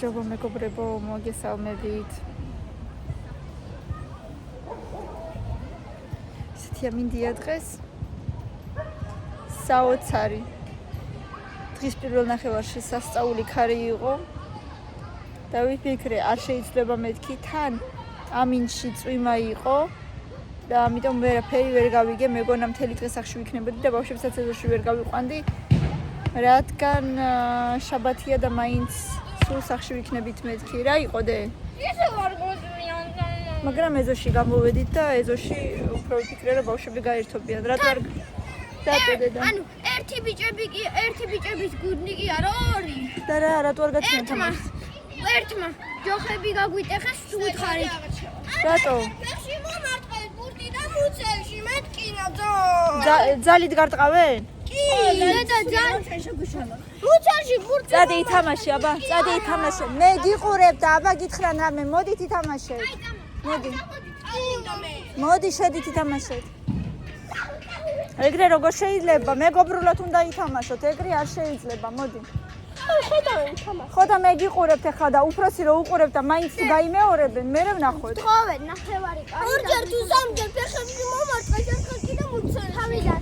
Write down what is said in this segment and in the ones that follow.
გამარჯობა მეგობრებო, მოგესალმებით. ისეთია მინდია დღეს. საოცარი. დღის პირველ ნახევარში სასწაული ქარი იყო. და ვიფიქრე, არ შეიძლება მეთქი თან ამინში წვიმა იყო. და ამიტომ ვერაფერი ვერ გავიგე, მეგონა მთელი დღე სახში ვიქნებოდი და ბავშვებსაც ეზოში ვერ გავიყვანდი. რადგან შაბათია და მაინც სულ სახში ვიქნებით მეთქი. რა იყო დე? ისე ვარ გოძვიან. მაგრამ ეზოში გამოვედით და ეზოში უფრო ვიფიქრე, რომ ბავშვები გაერთობიან. რატო არ დადედა? ანუ ერთი ბიჭების გუნდი კი არა, ორი. და რა, რატო არ გაცნობ თამაშს? ერთმა ჯოხები გაგვიტეხეს უთხარით. რატო? ფეხში მომარტყეს ბურთი და მუცელში მეთკინა ძალით გარტყავენ? კი, და ძალიან შეგვიშალა. მუცელში ბურთი. წადი ითამაშე, აბა, წადი ითამაშე. მე გიყურებ და აბა გითხრან რამე, მოდით ითამაშეთ. მოდი. მოდი შედით ითამაშეთ. ეგრე როგორ შეიძლება? მეგობრულად უნდა ითამაშოთ, ეგრე არ შეიძლება, მოდი. ხო და მე გიყურებთ ახლა და უფროსი რო უყურებ და მაინც გაიმეორებენ, მე რა ვნახოთ? თხოვეთ, ნახევარი კარი. ორჯერ თუ სამჯერ ფეხებში მომარტყეს, ერთხელ კიდე მუცელში. თავიდან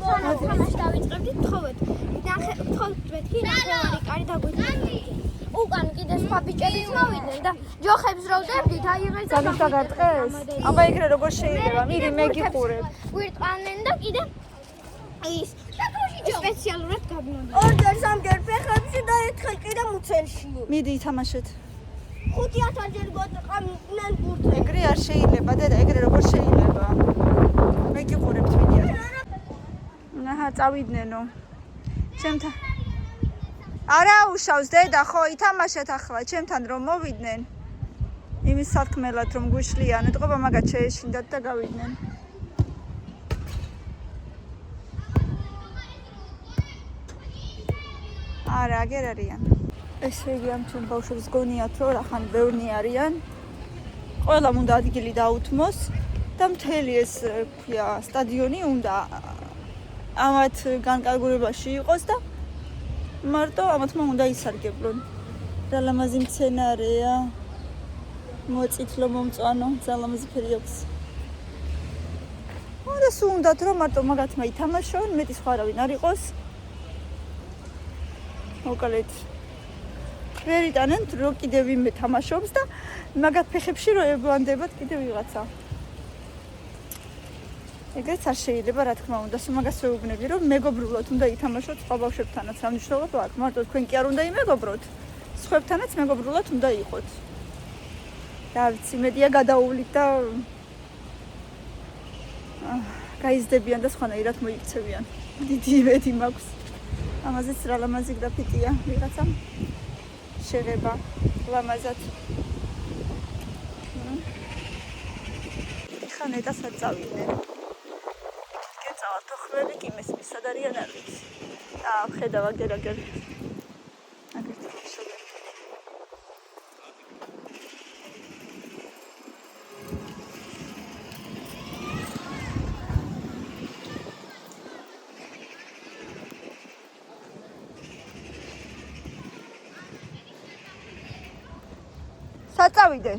თამაში დავიწყებდით, თხოვეთ. თხოვეთ კი ნახევარი კარი დაგვიწყებდით. უკან კიდე სხვა ბიჭებიც მოვიდნენ და ჯოხებს რო ვდებდით, აიღეს და გაგარტყეს? აბა ეგრე როგორ შეიძლება? მიდი მე გიყურებ. გვირტყანენ და კიდე ის სპეციალურად გაბნოდნენ. ორჯერ სამჯერ ფეხებში და ერთხელ კიდე მუცელში. მიდი ითამაშეთ. 5000 ჯერ გოწყამდნენ ბურთი. ეგრე არ შეიძლება, დედა, ეგრე როგორ შეიძლება? მე გიყურებთ ვიდეო. აჰა, წავიდნენ. ჩემთან არა უშავს დედა, ხო, ითამაშეთ ახლა, ჩემთან რომ მოვიდნენ. იმის სათქმელად რომ გვიშლიან, ეთყობა მაგათ შეეშინდათ და გავიდნენ. არა, აგერ არიან. ესე იგი ამ ჩვენ ბავშვებს გონიათ, რომ რახან ბევრნი არიან. ყველამ უნდა ადგილი დაუთმოს და მთელი ეს ქვია სტადიონი უნდა ამათ განკარგურებაში იყოს და მარტო ამათმა უნდა ისარგებლონ. რა ლამაზი მცენარეა. მოწითლო მომწვანო, ძალამაზი ფერი აქვს. და სულ უნდათ რომ მარტო მაგათმა ითამაშონ, მეტი სხვა არავინ არ იყოს. მოკლედ ვერ იტანენ რომ კიდევ ვინმე თამაშობს და მაგათ ფეხებში რო ევლანდებათ კიდევ ვიღაცა. ეგრეც არ შეიძლება, რა თქმა უნდა, სულ მაგას ვეუბნები, რომ მეგობრულად უნდა ითამაშოთ სხვა ბავშვებთანაც, რა მნიშვნელობა აქვს? მარტო თქვენ კი არ უნდა იმეგობროთ, სხვებთანაც მეგობრულად უნდა იყოთ. რა ვიცი, მედია გადაუვლით და გაიზრდებიან და სხვანაირად მოიქცევიან. დიდი იმედი მაქვს. ამაზეც რა ლამაზი გრაფიტია, ვიღაცამ შეღება ლამაზად. ხა ნეტასაც წავიდნენ. გეწავა თოხლები კი მესმის სად არიან არ ვიცი. ხედავ აგერ. აგერ შეგე. საწავიდე.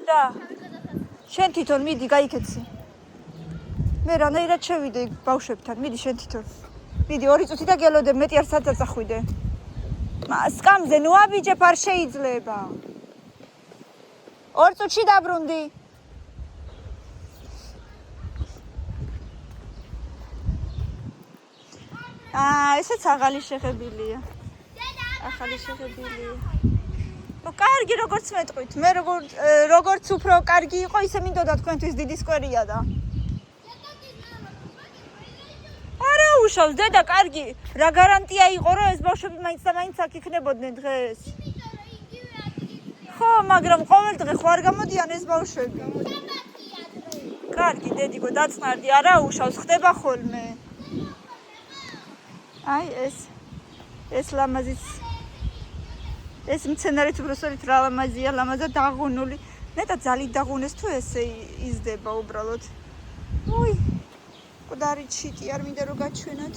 და შენ თვითონ მიდი გაიქეცი. მე რანაირად შევიდე ბავშვებთან, მიდი შენ თვითონ. მიდი 2 წუთი და გელოდებ, მეტი არ საწახვიდე. სკამზე ნუ აბიჯებ, არ შეიძლება. 2 წუთში დაბრუნდი. ესეც აღალი შეხებილია. ახალი შეხებილია. კარგი როგორც მეტყვით. მე როგორც უფრო კარგი იყო, ისე მინდოდა თქვენთვის დიდი სკვერია და. არა უშავს დედა, კარგი. რა გარანტია იყო, რომ ეს ბავშვები მაინც და მაინც აქ იქნებოდნენ დღეს? ხო, მაგრამ ყოველ დღე ხო არ გამოდიან ეს ბავშვები? კარგი, დედიკო, დაწნარდი, არა უშავს, ხდება ხოლმე. აი ეს ლამაზიც ეს მცენარეთ უბრალოდ რა ლამაზია, ლამაზად დაღუნული. ნეტა ძალით დაღუნეს თუ ესე იზრდება უბრალოდ. უი, მკვდარი ჩიტი არ მინდა რომ გაჩვენოთ.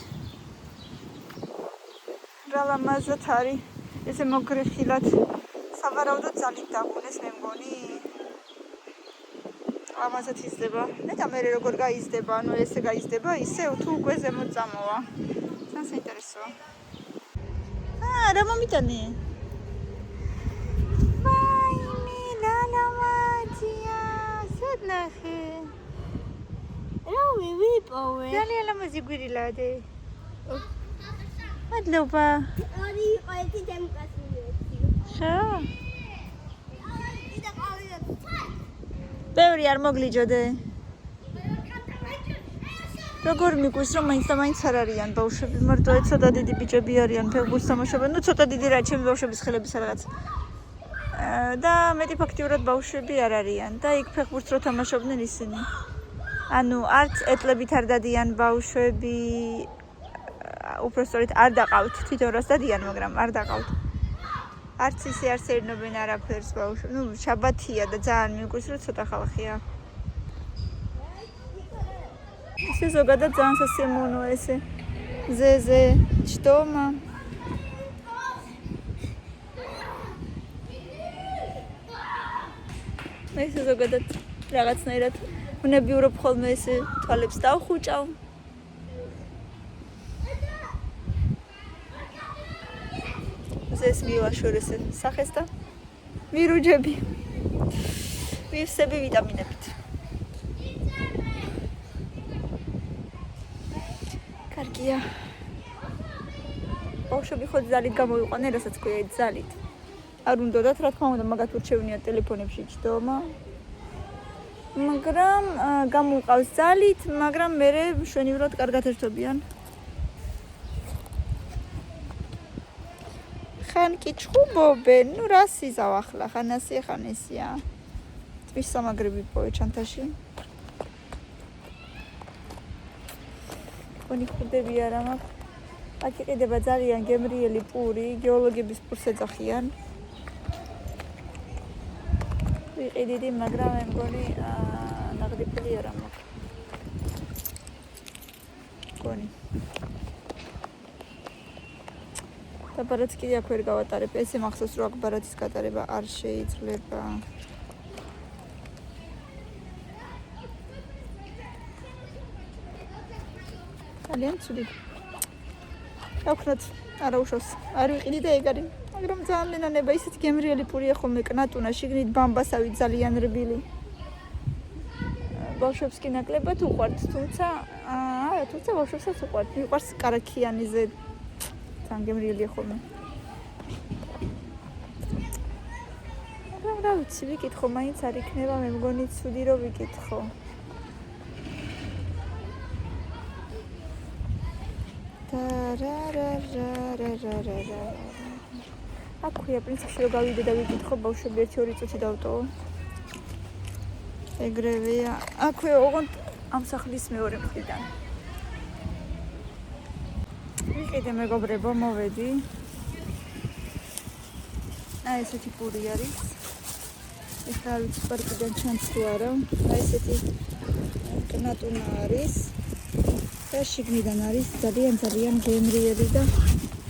რა ლამაზად არის ესე მოგრეხილად სავარაუდოდ ძალით დაგუნეს მე მგონი ლამაზად იზრდება და მე როგორ გაიზრდება ანუ ესე გაიზრდება ისე თუ უკვე ზემოთ წამოვა ძალიან საინტერესოა რა მომიტანე ნახე რა ვიპოვე ძალიან ლამაზი გვირილადე მადლობა არი ყოველთვის დამკაცული ხა ბევრი არ მოგლიჯოდე როგორ მიგვის რომ მაინც და მაინც არ არიან ბავშვები მარტო ცოტა დიდი ბიჭები არიან ფეხბურთს თამაშობენ ნუ ცოტა დიდი რა ჩემი ბავშვების ხელების რაღაც და მეტი ფაქტიურად ბავშვები არ არიან და იქ ფეხბურთს რო თამაშობდნენ ისინი ანუ არც ეტლებით არ დადიან ბავშვები უბრალოდ არ დაყავთ თვითონ რას დადიან მაგრამ არ დაყავთ არც ისე არ სერნობენ არაფერს ბავშვები ნუ შაბათია და ძალიან მიგვს რომ ცოტა ხალხია ესე ზოგადად ძალიან სასიამოვნოა ესე ზეზე ჩდომა ესე ზოგადად რაღაცნაირად უნებიურო ხოლმე ესე თვალებს დავხუჭავ ზეს მივაშორ ესე სახეს და ვირუჯები ვივსები ვიტამინებით კარგია ბავშვები ხო ძალით გამოვიყვანენ რასაც ქვია ძალით არ უნდათ რა თქმა უნდა მაგათ ურჩევნიათ ტელეფონებში ჯდომა მაგრამ გამოვყავს ძალით მაგრამ მე მშვენივრად კარგად ერთობიან ხან კი ჩხუბობენ ნუ რა სიზავ ახლა ხან ასე ხან ესია ტვის სამაგრები პოვე ჩანთაში კონი ხუდები არა მაქვს აქ იყიდება ძალიან გემრიელი პური გეოლოგების პურს ეძახიან ვიყიდიდი მაგრამ მე მგონი ნაღდი ფული არ მაქვს კონი და ბარათს კიდე აქ ვერ გავატარებ ესე მახსოვს რომ აქ ბარათის გატარება არ შეიძლება ძალიან ცუდი აქვთ არა უშავს არ ვიყიდი და ეგ არის მაგრამ ძალიან მენანება ისეთ გემრიელი პურია ხოლმე კნატუნა შიგნით ბამბასავი ძალიან რბილი ბავშვებს კი ნაკლებად უყვართ თუმცა ბავშვებსაც უყვართ მიყვარს კარაქიანიზე ძალიან გემრიელია ხოლმე მაგრამ რა ვიცი ვიკითხო მაინც არ იქნება მე მგონი ცუდი რომ ვიკითხო აქვია პრინციპში რომ გავიდე და ვიკითხო ბავშვები 1-2 წუთი დავტოვო ეგრევეა აქვია ოღონდ ამ სახლის მეორე მხრიდან ვიყიდე მეგობრებო მოვედი აი ესეთი პური არის ეხლა არ ვიცი პარკიდან ჩანს თუ არა აი ესეთი კნატუნა არის და შიგნიდან არის ძალიან გემრიელი და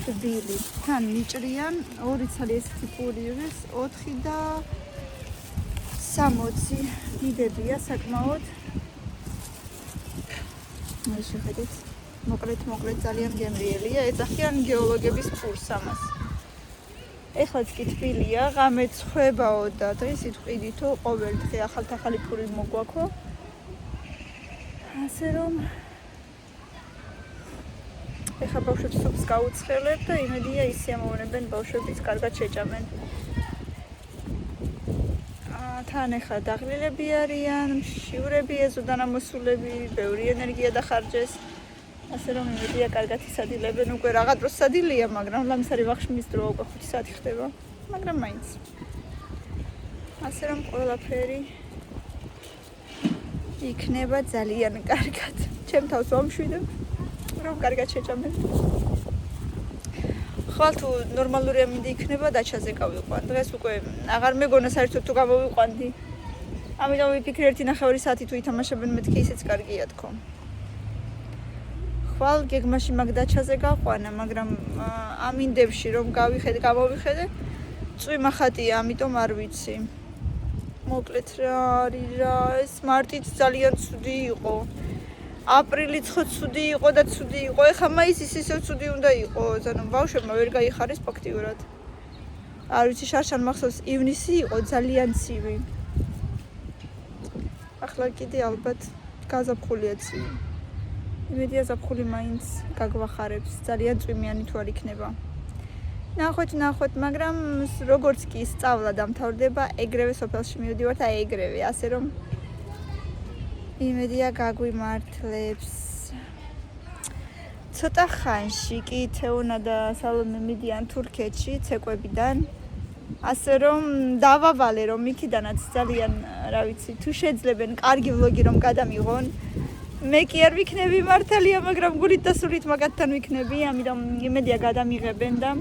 რბილი. თან მიჭრიან 2 ცალი ესეთი პური არის 4 და 60 დიდებია საკმაოდ. აი შეხედეთ. მოკლედ ძალიან გემრიელია. ეძახიან გეოლოგების პურს ამას. ეხლაც კი თბილია, ღამე ცხვებაო და დღეს იტყვიდითო ყოველდღე ახალი პური მოგვაქო. ასე რომ ეხლა ბავშვებს სუფს გაუცხელებ და იმედია ისე ამოვნებენ ბავშვებიც კარგად შეჭამენ. თან ეხლა დაღლილები არიან, მშივრები ეზოდან ამოსულები, ბევრი ენერგია დახარჯეს. ასე რომ იმედია კარგად ისადილებენ, უკვე რაღა დროს სადილია, მაგრამ ლამსარი ვახშმის დრო უკვე 5 საათი ხდება, მაგრამ მაინც. ასე რომ ყველაფერი იქნება ძალიან კარგად. ჩემ თავს ვამშვიდებ. რომ კარგად შეჭამენ. ხვალ თუ ნორმალური ამინდი იქნება დაჩაზე გავიყვან. დღეს უკვე აღარ მეგონა საერთოდ თუ გამოვიყვანდი. ამიტომ ვიფიქრე 1.5 საათი თუ ითამაშებენ მეთქი ისეც კარგია თქო. ხვალ გეგმაში მაგ დაჩაზე გაყვანა, მაგრამ ამინდებში რომ გამოვიხედე, წვიმა ხატია, ამიტომ არ ვიცი. მოკლედ რა არის რა, ეს მარტიც ძალიან ცუდი იყო. აპრილიც ხო ცუდი იყო და ცუდი იყო. ეხლა მაისიც ისევ ცუდი უნდა იყოს. ანუ ბავშვებმა ვერ გაიხარეს ფაქტიურად. არ ვიცი, შარშან მახსოვს ივნისი იყო ძალიან ცივი. ახლა კიდე ალბათ გაზაფხულია ცივი. იმედია ზაფხული მაინც გაგვახარებს. ძალიან წვიმიანი თუ არ იქნება. ნახოთ, მაგრამ როგორც კი სწავლა დამთავრდება, ეგრევე სოფელში მივდივართ, ეგრევე, ასე რომ იმედია გაგვიმართლებს. ცოტა ხანში კი თეუნა და სალომე მიდიან თურქეთში ცეკვებიდან. ასე რომ დავავალე რომ იქიდანაც ძალიან, რა ვიცი, თუ შეძლებენ კარგი ვლოგი რომ გადამიღონ. მე კი არ ვიქნები მართალია, მაგრამ გულით და სულით მაგათთან ვიქნები, ამიტომ იმედია გადამიღებენ და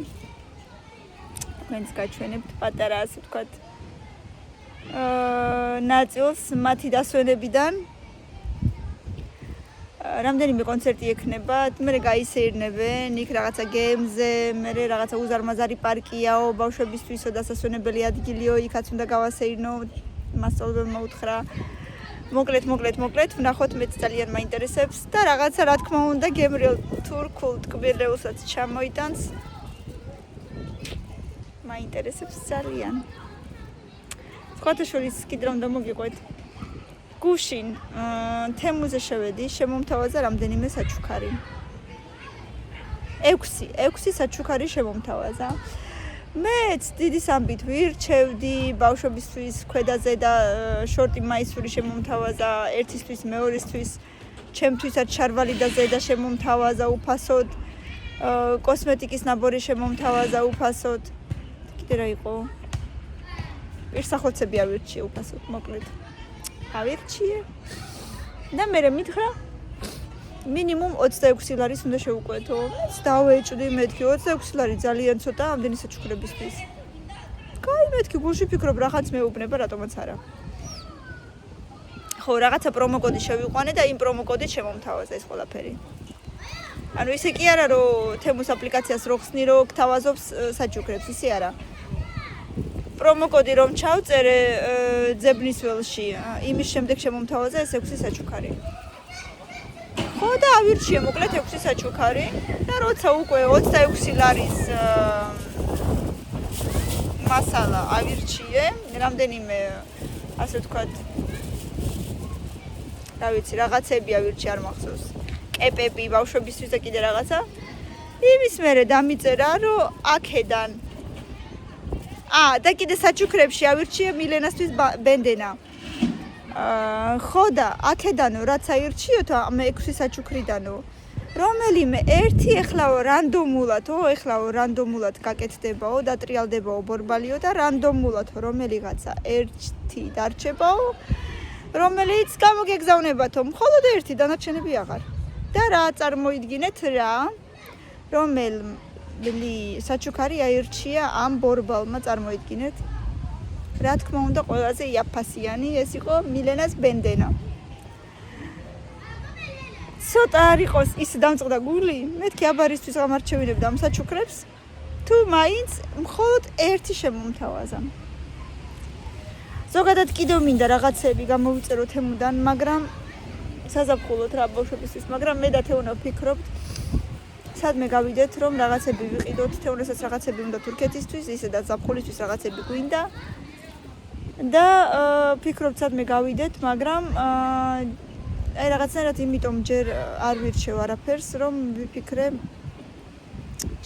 თქვენს გაჩვენებთ პატარა, ასე ვთქვათ, ნაწილს მათი დასვენებიდან. რამდენიმე კონცერტი ექნებათ, მე გაისეირნებენ, იქ რაღაცა გემზე, მე რაღაცა უზარმაზარი პარკიაო, ბავშვებისთვისო დასასვენებელი ადგილიო, იქაც უნდა გავასეირნო, მასწავლებელმა უთხრა. მოკლედ, ვნახოთ, მეც ძალიან მაინტერესებს და რაღაცა რა თქმა უნდა გემრიელ თურქულ ტკბილეულსაც ჩამოიტანს. მაინტერესებს ძალიან. სხვათა შორის კიდე რომ დამოგიყვეთ. გუშინ თემუზე შევედი, შემომთავაზა რამდენიმე საჩუქარი. 6 საჩუქარი შემომთავაზა. მეც დიდი სამბით ვირჩევდი ბავშვებისთვის ქვედაზე და შორტი მაისური შემომთავაზა, ერთისთვის, მეორესთვის, ჩემთვისაც შარვალი და ზედა შემომთავაზა უფასოდ, კოსმეტიკის ნაბორი შემომთავაზა უფასოდ. კიდე რა იყო? პირსახოცები ავირჩიე უფასოდ, მოკლედ. ავირჩიე. და მე მითხრა მინიმუმ 26 ლარის უნდა შევუკვეთო. მეც დავეჭვდი, მეთქი 26 ლარი ძალიან ცოტა ამდენი საჩუქრებისთვის. კაი, მეთქი გულში ფიქრობ რაღაცა მეუბნება, რატომაც არა. ხო, რაღაცა პრომოკოდი შევიყვანე და იმ პრომოკოდით შემომთავაზა ეს ყველაფერი. ანუ ისე კი არა, რომ თემუს აპლიკაციას რო ხსნი, რომ გთავაზობს საჩუქრებს, ისე არა. პრომოკოდი რომ ჩავწერე ძებნის ველში, იმის შემდეგ შემომთავაზა ეს 6 საჩუქარი. ხო და ავირჩიე მოკლედ 6 საჩუქარი და როცა უკვე 26 ლარის მასალა ავირჩიე, რამდენიმე ასე ვთქვათ, რა ვიცი, რაღაცები ავირჩიე, არ მახსოვს. კეპები, ბავშვებისთვის და კიდე რაღაცა. იმის მერე დამიწერა, რომ აქედან და კიდე საჩუქრებში ავირჩიე მილენასთვის ბენდენა. ხო და აქედანო რაც აირჩიოთო ამ 6 საჩუქრიდანო, რომელიმე ერთი ეხლაო რანდომულად გაკეთდებაო, დატრიალდებაო ბორბალიო და რანდომულად რომელიღაცა ერთი დარჩებაო, რომელიც გამოგეგზავნებათო, მხოლოდ ერთი, დანარჩენები აღარ. და რა წარმოიდგინეთ რა, რომელი საჩუქარი აირჩია ამ ბორბალმა, წარმოიდგინეთ. რა თქმა უნდა, ყველაზე იაფასიანი ეს იყო მილენას ბენდენა. ცოტა არ იყოს ის დამწყდა გული, მეთქი აბარისთვის გამარჩევინებდა ამ საჩუქრებს, თუ მაინც მხოლოდ ერთი შემომთავაზა. ზოგადად კიდევ მინდა რაღაცები გამოვიწერო თემუდან, მაგრამ საზაფხულოთ რა ბავშვებისთვის, მაგრამ მე და თეუნა ვფიქრობთ, სადმე გავიდეთ, რომ რაღაცები ვიყიდოთ, თეუნასაც რაღაცები უნდა თურქეთისთვის, ისედაც ზაფხულისთვის რაღაცები გვინდა. და ვფიქრობთ, სადმე გავიდეთ, მაგრამ აი რაღაცნაირად იმიტომ ჯერ არ ვირჩევ არაფერს, რომ ვიფიქრე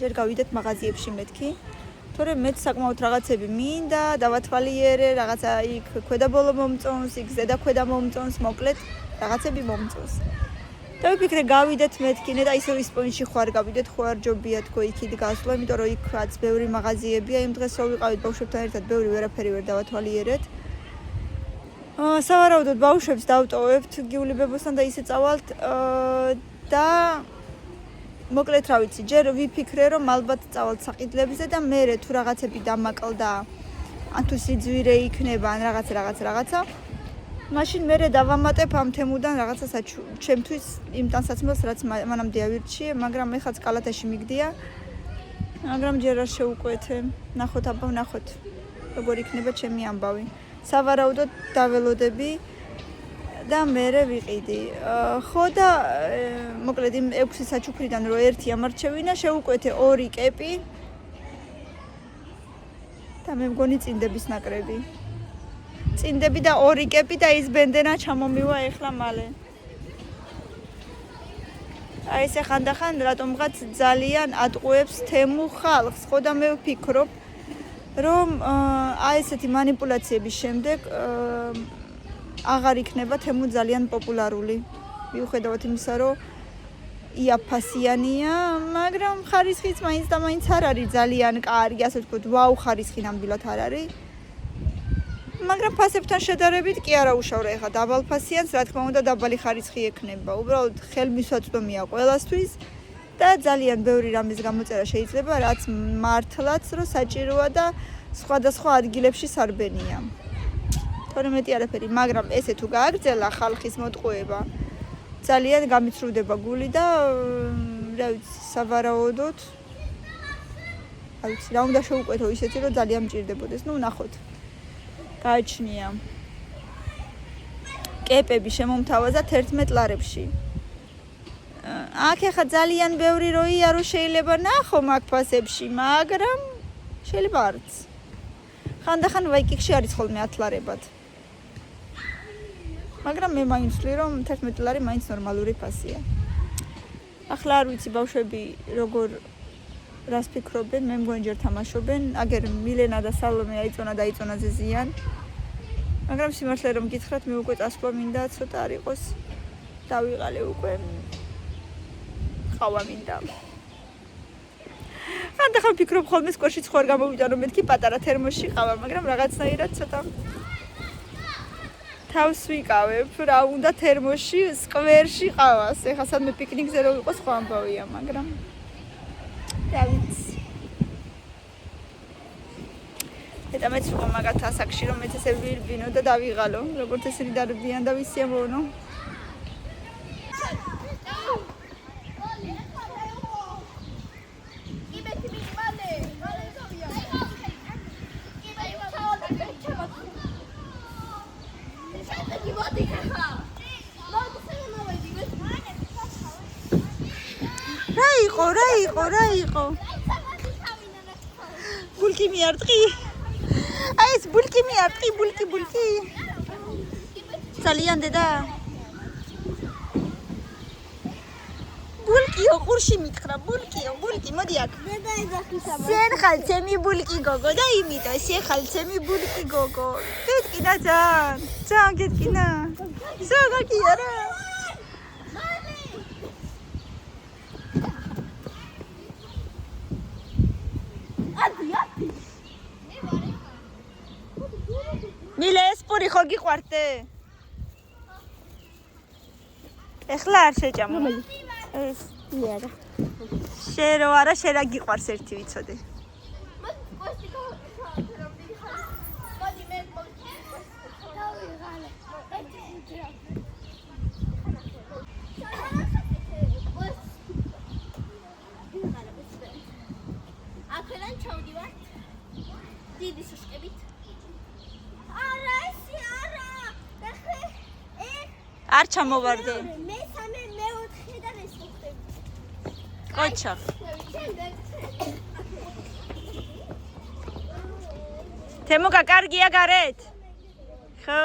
ჯერ გავიდეთ მაღაზიებში მეთქი. თორემ მეც საკმაოდ რაღაცები მინდა, დავათვალიერე, რაღაცა იქ ქვედაბოლო მომწონს, იქ ზედა ქვედა მომწონს, მოკლედ რაღაცები მომწონს. და ვიფიქრე გავიდეთ მეთქინე და ისევ ისპონიში ხوار გავიდეთ, ხო არ ჯობია თქო იქით გასვლა, იმიტომ რომ იქაც ბევრი მაღაზიებია, იმ დღეს რო ვიყავით ბავშვებთან ერთად, ბევრი ვერაფერი ვერ დავათვალიერეთ. სავარაუდოდ ბავშვებს დავტოვებთ გიულებებოსთან და ისე წავალთ და მოკლედ რა ვიცი, ჯერ ვიფიქრე რომ ალბათ წავალთ საყიდლებზე და მერე თუ რაღაცები დამაკლდა, ან თუ სიძვირე იქნება, ან რაღაცა მაშინ მე დავამატებ ამ თემუდან რაღაცასაც ჩემთვის იმ ტანსაცმელს რაც მანამდე ავირჩიე, მაგრამ ეხაც კალათაში მიგდია. მაგრამ ჯერ არ შეუკვეთე. ნახოთ აბა, ნახოთ. როგორ იქნება ჩემი ამბავი. სავარაუდოდ დაველოდები და მერე ვიყიდი. ხო და მოკლედ იმ 6 საჩუქრიდან რო ერთი ამარჩევინა, შეუკვეთე 2 კეპი. და მე მგონი წინდების ნაკრები. წინდები და 2 კეპი და ის ბენდენა ჩამომივა ეხლა მალე. აი ესე ხანდახან რატომღაც ძალიან ატყუებს თემუ ხალხს. ხო და მე ვფიქრობ, რომ აი ესეთი манипуляციების შემდეგ აღარ იქნება თემუ ძალიან პოპულარული. მიუხედავად იმისა, რომ იაფასიანია, მაგრამ ხარისხიც მაინც და მაინც არ არის ძალიან კარგი, ასე ვთქვათ, ვაუ ხარისხი ნამდვილად არ არის. მაგრამ ფასებთან შედარებით კი არა უშავრე, ეხლა დაბალ ფასიანს, რა თქმა უნდა, დაბალი ხარისხი ექნება. უბრალოდ ხელმისაწვდომია ყველასთვის და ძალიან ბევრი რამის გამოწერა შეიძლება, რაც მართლაც რო საჭიროა და სხვადასხვა ადგილებში სარბენია. თორემ მეტი არაფერი, მაგრამ ესე თუ გააგრძელა ხალხის მოტყუება, ძალიან გამიცრუდება გული და რა ვიცი, სავარაუდოდ არ ვიცი, რა უნდა შევუკვეთო ისეთი, რომ ძალიან მჭირდებოდეს. ნუ ნახოთ. გააჩნია კეპები შემომთავაზა 11 ლარებში. აქ ახლა ძალიან ბევრი როია რო შეიძლება ნახო მაგ ფასებში, მაგრამ შეიძლება არც. ხანდახან ვაიკიკში არის ხოლმე 10 ლარებად. მაგრამ მე მაინც ვთვლი, რომ 11 ლარი მაინც ნორმალური ფასია. ახლა არ ვიცი ბავშვები როგორ რას ფიქრობენ, მე მგონი ჯერ თამაშობენ, აგერ მილენა და სალომე აიწონა ზეზიან. მაგრამ სიმართლე რომ გითხრათ, მე უკვე წასვლა მინდა, ცოტა არ იყოს. დავიღალე უკვე. ყავა მინდა. ხანდახან ვფიქრობ ხოლმე სკოლაში ხوار გამოვიდა რომ მეთქი პატარა თერმოსში ყავა, მაგრამ რაღაცნაირად ცოტა თავს ვიკავებ, რა უნდა თერმოსში, სკვერში ყავას. ეხლა სადმე პიკნიკზე რო იყოს ხო ამბავია, მაგრამ რა ვიცი. და მეც ვიყო მაგათ ასაკში რომ მეც ესე ვირბინო და დავიღალო, როგორც ესენი დარბიან და ვისიამოვნო. რა იყო? ბულკი მიარტყი. აი ეს ბულკი მიარტყი, ბულკი. ძალიან დედა. ბულკიო, ყურში მითხრა, ბულკი, მოდი აქ. დედა იზახისა. სენ ხალცემი ბულკი გოგო და იმიტო, სენ ხალცემი ბულკი გოგო. გეტკინა ძალიან გეტკინა. ზოგაკი არა. მილე ეს პური ხო გიყვარდე? ეხლა არ შეჭამო. ეს იარა. შენ რო არა, შენ რა გიყვარს ერთი ვიცოდე. აქედან ჩავდივართ. დიდი სუშკებით. არა, ესი არა. არ ჩამოვარდე. მესამე, მეოთხე და ეს მოხდები. კოჩა. თემოკა კარგია გარეთ? ხო.